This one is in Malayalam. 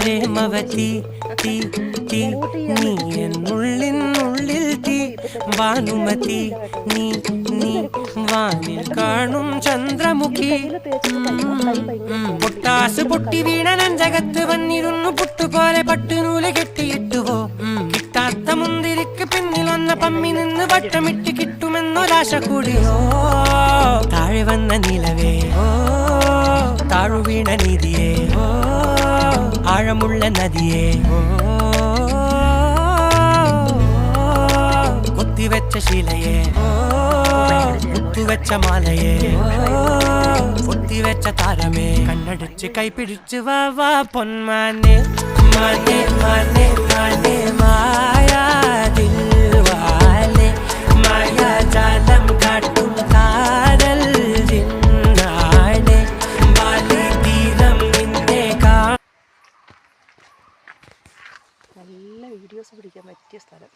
പ്രേമവതി തീ തീ നീ എന്നുള്ളിനുള്ളിൽ തീ ഭാനുമതി നീ നീ വാനിൽ കാണും ചന്ദ്രമുഖി പൊട്ടാസ് പൊട്ടി വീണ നെഞ്ചകത്ത് വന്നിരുന്നു പുട്ടുപോലെ പട്ടുനൂല് കെട്ടിയിട്ടുവോ കിട്ടാത്ത മുന്തിരിക്ക് പിന്നിൽ വന്ന പമ്മി നിന്ന് വട്ടമിട്ട് കിട്ടുമെന്നൊരാശ കൂടിയോ താഴെ വന്ന നിലവേ താഴു വീണ നിധിയേ ആഴമുള്ള നദിയേ കൊത്തിവെച്ച ശിലയെ മുത്തുവെച്ച മാലയെ പൊത്തിവെച്ച താരമേ കണ്ണടിച്ച് കൈപിടിച്ച് വാ വാ പൊന്മാനെ മാനെ മാനെ മാനെ മായാ ദിൽവാലെ മായാ ജാലം കാട്ടും കാതൽ ജിന്നാനെ ബാലി തീരം നിന്നെ നല്ല വീഡിയോസ് പിടിക്കാൻ പറ്റിയ സ്ഥലം.